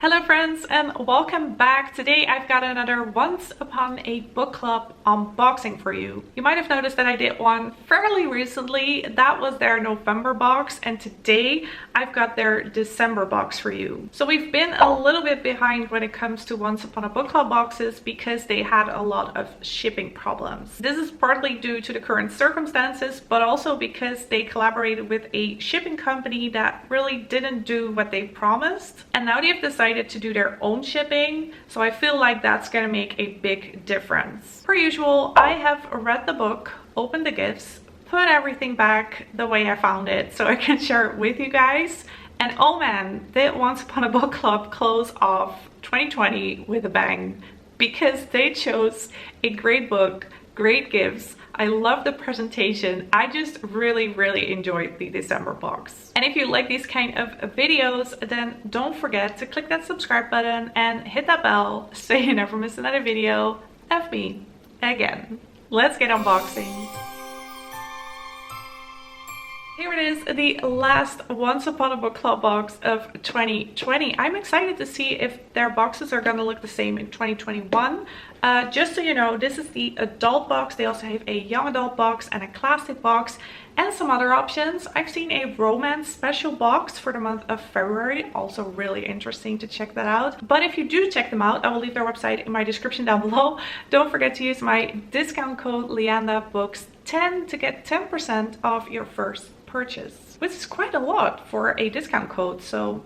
Hello friends and welcome back. Today I've got another Once Upon a Book Club unboxing for you. You might have noticed that I did one fairly recently. That was their November box, and today I've got their December box for you. So we've been a little bit behind when it comes to Once Upon a Book Club boxes because they had a lot of shipping problems. This is partly due to the current circumstances, but also because they collaborated with a shipping company that really didn't do what they promised, and now they've decided to do their own shipping, so I feel like that's gonna make a big difference. Per usual, I have read the book, opened the gifts, put everything back the way I found it so I can share it with you guys. And oh man, did Once Upon a Book Club close off 2020 with a bang, because they chose a great book, great gifts. I love the presentation. I just really enjoyed the December box. And if you like these kind of videos, then don't forget to click that subscribe button and hit that bell so you never miss another video of me again. Let's get unboxing. Here it is, the last Once Upon a Book Club box of 2020. I'm excited to see if their boxes are gonna look the same in 2021. Just so you know, this is the adult box. They also have a young adult box and a classic box and some other options. I've seen a romance special box for the month of February, also really interesting to check that out. But if you do check them out, I will leave their website in my description down below. Don't forget to use my discount code LeandaBooks10 to get 10% off your first purchase, which is quite a lot for a discount code, so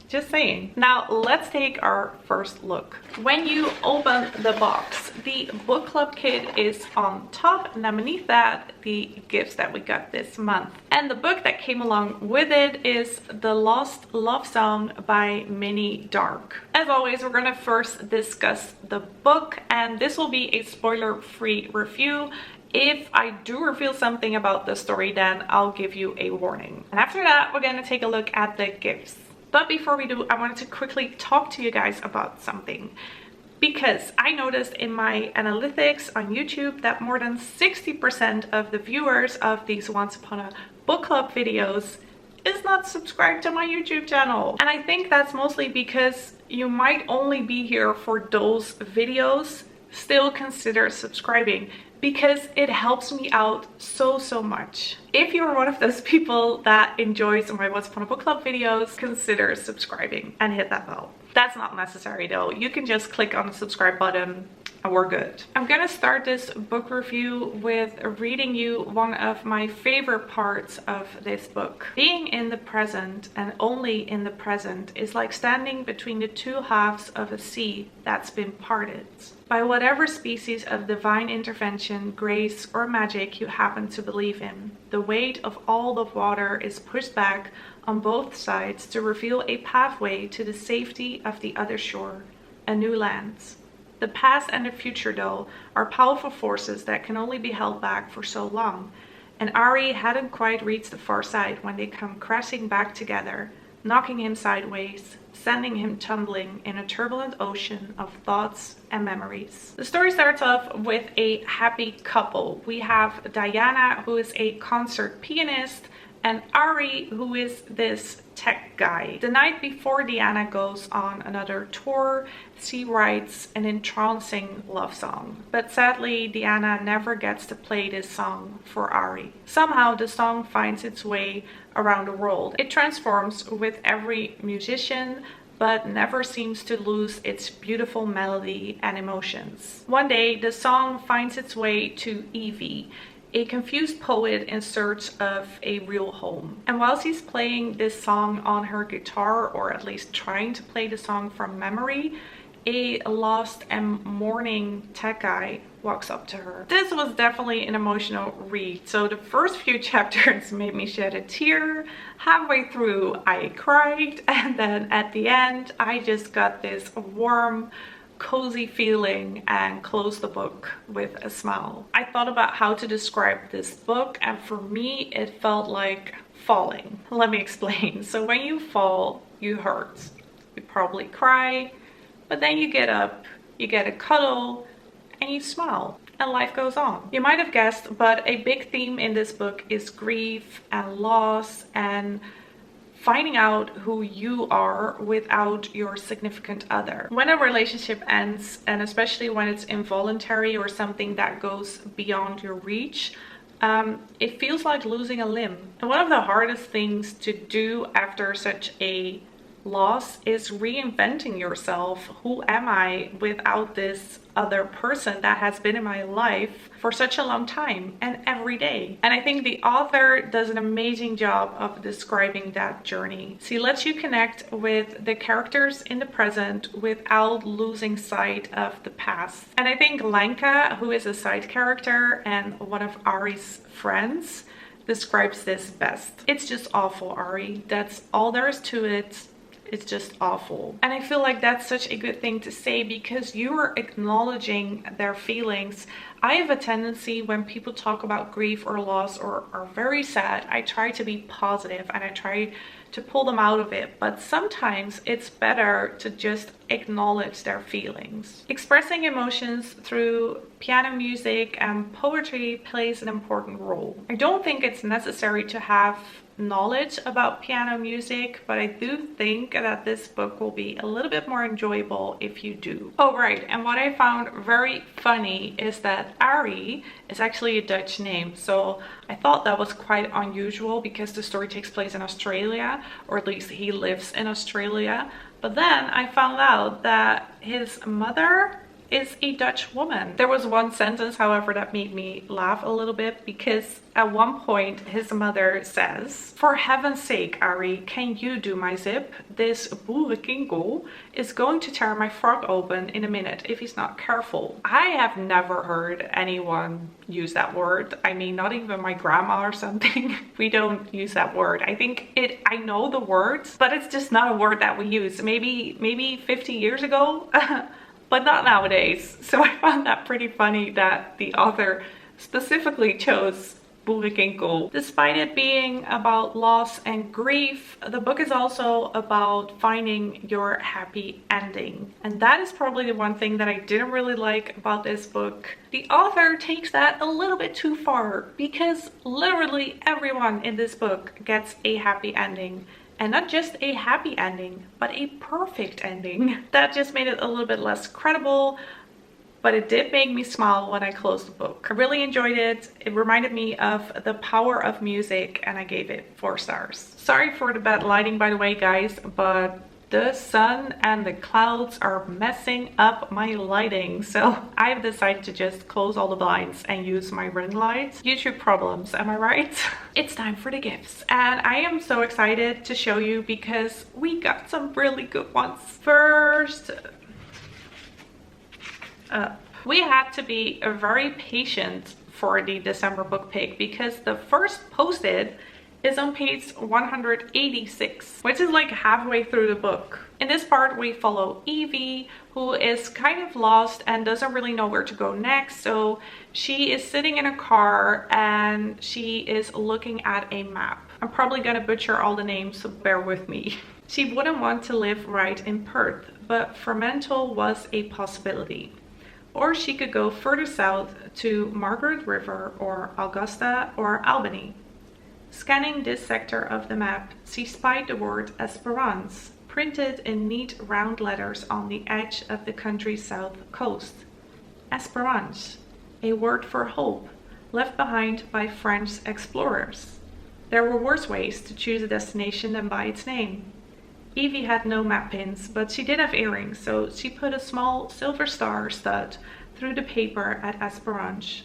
just saying. Now let's take our first look. When you open the box, the book club kit is on top, and then beneath that the gifts that we got this month. And the book that came along with it is The Lost Love Song by Minnie Darke. As always, we're gonna first discuss the book, and this will be a spoiler-free review. If I do reveal something about the story, then I'll give you a warning. And after that, we're gonna take a look at the gifts. But before we do, I wanted to quickly talk to you guys about something, because I noticed in my analytics on YouTube that more than 60% of the viewers of these Once Upon a Book Club videos is not subscribed to my YouTube channel. And I think that's mostly because you might only be here for those videos. Still consider subscribing, because it helps me out so much. If you're one of those people that enjoys my Once Upon a Book Club videos, consider subscribing and hit that bell. That's not necessary though. You can just click on the subscribe button and we're good. I'm gonna start this book review with reading you one of my favorite parts of this book. Being in the present, and only in the present, is like standing between the two halves of a sea that's been parted. By whatever species of divine intervention, grace, or magic you happen to believe in, the weight of all the water is pushed back on both sides to reveal a pathway to the safety of the other shore, a new land. The past and the future, though, are powerful forces that can only be held back for so long, and Ari hadn't quite reached the far side when they come crashing back together, knocking him sideways, sending him tumbling in a turbulent ocean of thoughts and memories. The story starts off with a happy couple. We have Diana, who is a concert pianist, and Ari, who is this tech guy. The night before Diana goes on another tour, she writes an entrancing love song. But sadly, Diana never gets to play this song for Ari. Somehow the song finds its way around the world. It transforms with every musician, but never seems to lose its beautiful melody and emotions. One day, the song finds its way to Evie, a confused poet in search of a real home. And while she's playing this song on her guitar, or at least trying to play the song from memory, a lost and mourning tech guy walks up to her. This was definitely an emotional read. So the first few chapters made me shed a tear. Halfway through, I cried. And then at the end, I just got this warm, cozy feeling and closed the book with a smile. I thought about how to describe this book, and for me it felt like falling. Let me explain. So when you fall, you hurt. You probably cry, but then you get up, you get a cuddle, and you smile, and life goes on. You might have guessed, but a big theme in this book is grief and loss and finding out who you are without your significant other. When a relationship ends, and especially when it's involuntary or something that goes beyond your reach, it feels like losing a limb. And one of the hardest things to do after such a loss is reinventing yourself. Who am I without this other person that has been in my life for such a long time and every day? And I think the author does an amazing job of describing that journey. She lets you connect with the characters in the present without losing sight of the past. And I think Leanda, who is a side character and one of Ari's friends, describes this best. It's just awful, Ari. That's all there is to it. It's just awful. And I feel like that's such a good thing to say, because you are acknowledging their feelings. I have a tendency when people talk about grief or loss or are very sad, I try to be positive and I try to pull them out of it. But sometimes it's better to just acknowledge their feelings. Expressing emotions through piano music and poetry plays an important role. I don't think it's necessary to have knowledge about piano music, but I do think that this book will be a little bit more enjoyable if you do. Oh right, and what I found very funny is that Ari is actually a Dutch name, so I thought that was quite unusual because the story takes place in Australia, or at least he lives in Australia. But then I found out that his mother is a Dutch woman. There was one sentence, however, that made me laugh a little bit, because at one point his mother says, "For heaven's sake, Ari, can you do my zip? This boerenkinkel is going to tear my frock open in a minute if he's not careful." I have never heard anyone use that word. I mean, not even my grandma or something. We don't use that word. I know the words, but it's just not a word that we use. Maybe 50 years ago. But not nowadays. So I found that pretty funny that the author specifically chose boerenkinkel. Despite it being about loss and grief, the book is also about finding your happy ending. And that is probably the one thing that I didn't really like about this book. The author takes that a little bit too far, because literally everyone in this book gets a happy ending. And not just a happy ending, but a perfect ending. That just made it a little bit less credible, but it did make me smile when I closed the book. I really enjoyed it. It reminded me of The Power of Music, and I gave it 4 stars. Sorry for the bad lighting, by the way, guys, but the sun and the clouds are messing up my lighting, so I've decided to just close all the blinds and use my ring lights. YouTube problems, am I right? It's time for the gifts, and I am so excited to show you because we got some really good ones. First up, we had to be very patient for the December book pick, because the first posted is on page 186, which is like halfway through the book. In this part, we follow Evie, who is kind of lost and doesn't really know where to go next. So she is sitting in a car and she is looking at a map. I'm probably gonna butcher all the names, so bear with me. She wouldn't want to live right in Perth, but Fremantle was a possibility. Or she could go further south to Margaret River or Augusta or Albany. Scanning this sector of the map, she spied the word Esperance, printed in neat round letters on the edge of the country's south coast. Espérance, a word for hope, left behind by French explorers. There were worse ways to choose a destination than by its name. Evie had no map pins, but she did have earrings, so she put a small silver star stud through the paper at Espérance.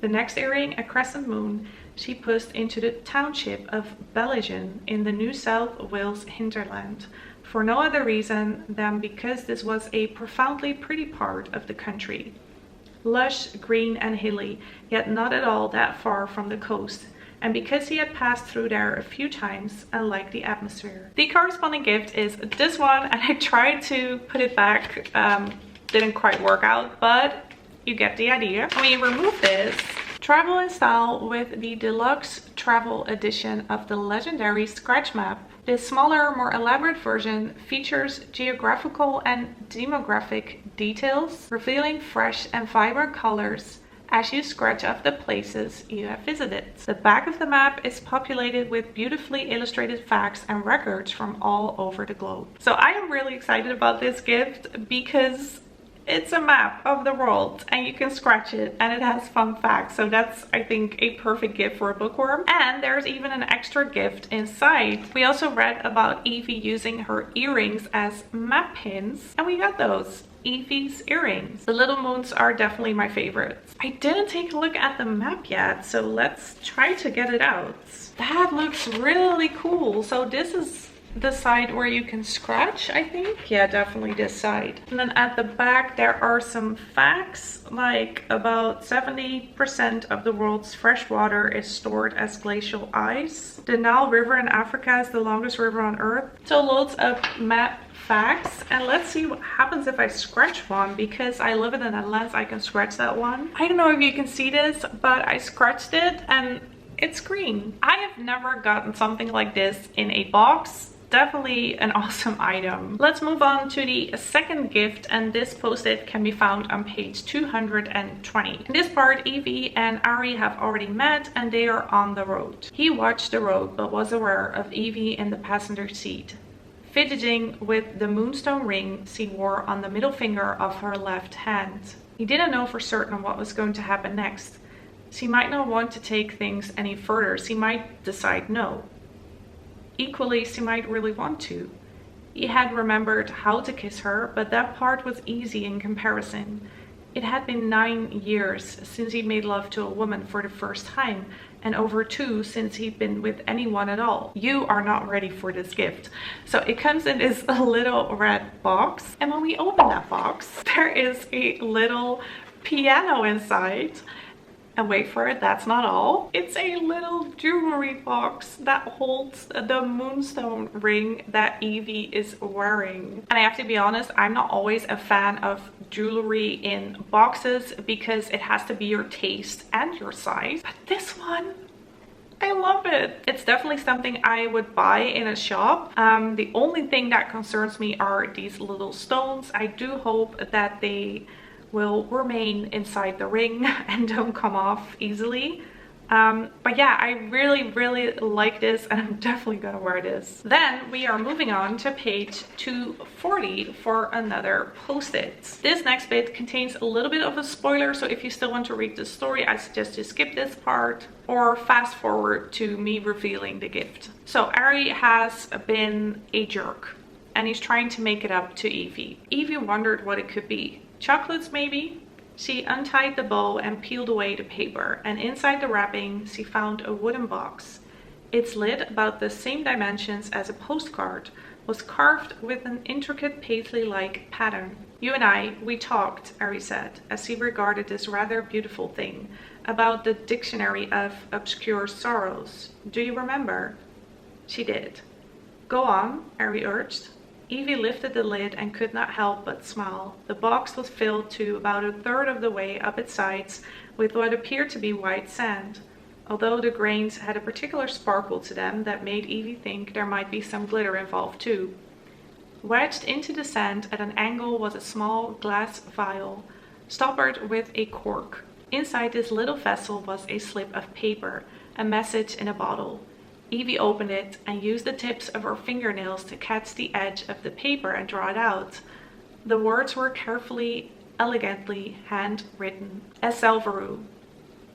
The next earring, a crescent moon, she pushed into the township of Belgian in the New South Wales hinterland, for no other reason than because this was a profoundly pretty part of the country. Lush, green and hilly, yet not at all that far from the coast, and because he had passed through there a few times and liked the atmosphere. The corresponding gift is this one, and I tried to put it back, didn't quite work out, but you get the idea. We remove this. Travel in style with the deluxe travel edition of the legendary scratch map. This smaller, more elaborate version features geographical and demographic details, revealing fresh and vibrant colors as you scratch off the places you have visited. The back of the map is populated with beautifully illustrated facts and records from all over the globe. So I am really excited about this gift because it's a map of the world and you can scratch it and it has fun facts. So that's, I think, a perfect gift for a bookworm. And there's even an extra gift inside. We also read about Evie using her earrings as map pins, and we got those. Evie's earrings. The little moons are definitely my favorites. I didn't take a look at the map yet, so let's try to get it out. That looks really cool. So this is the side where you can scratch, I think. Yeah, definitely this side. And then at the back there are some facts, like about 70% of the world's fresh water is stored as glacial ice. The Nile River in Africa is the longest river on Earth. So loads of map facts, and let's see what happens if I scratch one, because I live in the Netherlands. I can scratch that one. I don't know if you can see this, but I scratched it and it's green. I have never gotten something like this in a box. Definitely an awesome item. Let's move on to the second gift, and this post-it can be found on page 220. In this part, Evie and Ari have already met and they are on the road. He watched the road but was aware of Evie in the passenger seat, fidgeting with the moonstone ring she wore on the middle finger of her left hand. He didn't know for certain what was going to happen next. She might not want to take things any further. She might decide no. Equally, she might really want to. He had remembered how to kiss her, but that part was easy in comparison. It had been 9 years since he made love to a woman for the first time, and over 2 since he'd been with anyone at all. You are not ready for this gift. So it comes in this little red box, and when we open that box, there is a little piano inside. And wait for it, that's not all. It's a little jewelry box that holds the moonstone ring that Evie is wearing. And I have to be honest, I'm not always a fan of jewelry in boxes because it has to be your taste and your size. But this one, I love it. It's definitely something I would buy in a shop. The only thing that concerns me are these little stones. I do hope that they will remain inside the ring and don't come off easily. But yeah, I really like this, and I'm definitely gonna wear this. Then we are moving on to page 240 for another post-it. This next bit contains a little bit of a spoiler, so if you still want to read the story, I suggest you skip this part or fast forward to me revealing the gift. So Ari has been a jerk and he's trying to make it up to Evie. Evie wondered what it could be. Chocolates, maybe? She untied the bow and peeled away the paper, and inside the wrapping she found a wooden box. Its lid, about the same dimensions as a postcard, was carved with an intricate paisley-like pattern. You and I, we talked, Ari said, as he regarded this rather beautiful thing, about the Dictionary of Obscure Sorrows. Do you remember? She did. Go on, Ari urged. Evie lifted the lid and could not help but smile. The box was filled to about a third of the way up its sides with what appeared to be white sand, although the grains had a particular sparkle to them that made Evie think there might be some glitter involved too. Wedged into the sand at an angle was a small glass vial, stoppered with a cork. Inside this little vessel was a slip of paper, a message in a bottle. Evie opened it and used the tips of her fingernails to catch the edge of the paper and draw it out. The words were carefully, elegantly handwritten. Esselveru.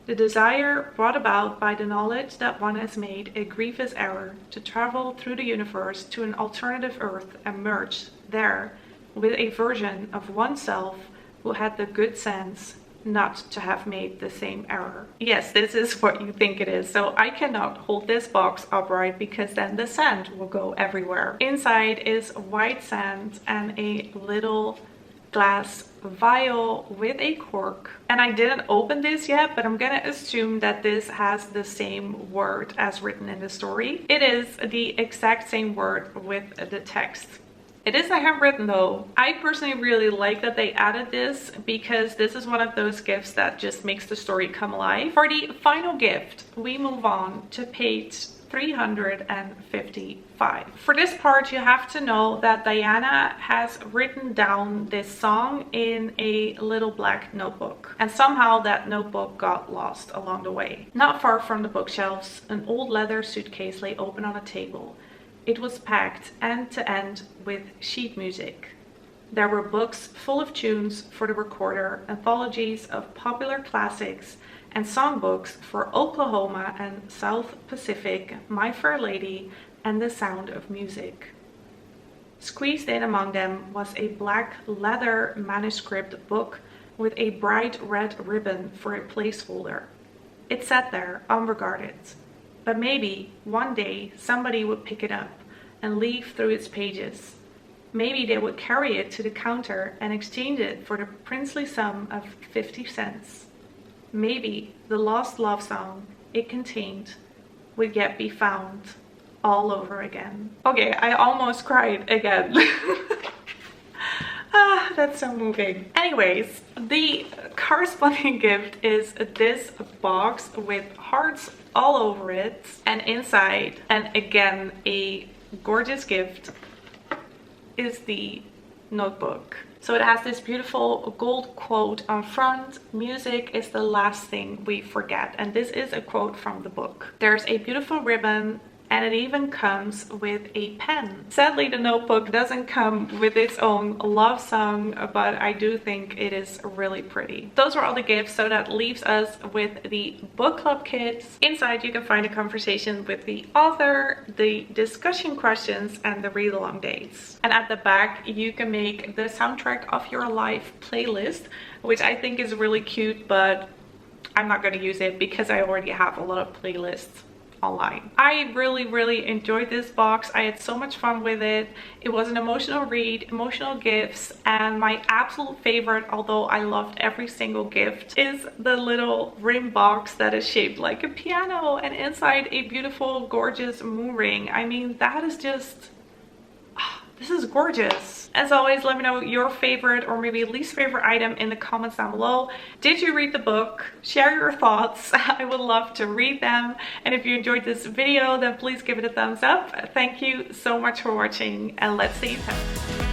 The desire brought about by the knowledge that one has made a grievous error to travel through the universe to an alternative Earth and merge there with a version of oneself who had the good sense not to have made the same error. Yes, this is what you think it is. So I cannot hold this box upright because then the sand will go everywhere. Inside is white sand and a little glass vial with a cork. And I didn't open this yet, but I'm gonna assume that this has the same word as written in the story. It is the exact same word with the text. It is a handwritten though. I personally really like that they added this because this is one of those gifts that just makes the story come alive. For the final gift, we move on to page 355. For this part, you have to know that Diana has written down this song in a little black notebook, and somehow that notebook got lost along the way. Not far from the bookshelves, an old leather suitcase lay open on a table. It was packed end to end with sheet music. There were books full of tunes for the recorder, anthologies of popular classics, and songbooks for Oklahoma and South Pacific, My Fair Lady, and The Sound of Music. Squeezed in among them was a black leather manuscript book with a bright red ribbon for a placeholder. It sat there, unregarded, but maybe one day somebody would pick it up and leaf through its pages. Maybe they would carry it to the counter and exchange it for the princely sum of 50 cents. Maybe the lost love song it contained would yet be found all over again. Okay, I almost cried again. Ah, that's so moving. Anyways, the corresponding gift is this box with hearts all over it, and inside, and again a gorgeous gift, is the notebook. So it has this beautiful gold quote on front: music is the last thing we forget. And this is a quote from the book. There's a beautiful ribbon, and it even comes with a pen. Sadly, the notebook doesn't come with its own love song, but I do think it is really pretty. Those were all the gifts, so that leaves us with the book club kits. Inside you can find a conversation with the author, the discussion questions, and the read-along dates. And at the back you can make the soundtrack of your life playlist, which I think is really cute, but I'm not going to use it because I already have a lot of playlists online. I really enjoyed this box. I had so much fun with it. It was an emotional read, emotional gifts, and my absolute favorite, although I loved every single gift, is the little ring box that is shaped like a piano, and inside a beautiful gorgeous moon ring. I mean, that is just, this is gorgeous. As always, let me know your favorite or maybe least favorite item in the comments down below. Did you read the book? Share your thoughts. I would love to read them. And if you enjoyed this video, then please give it a thumbs up. Thank you so much for watching, and let's stay in touch.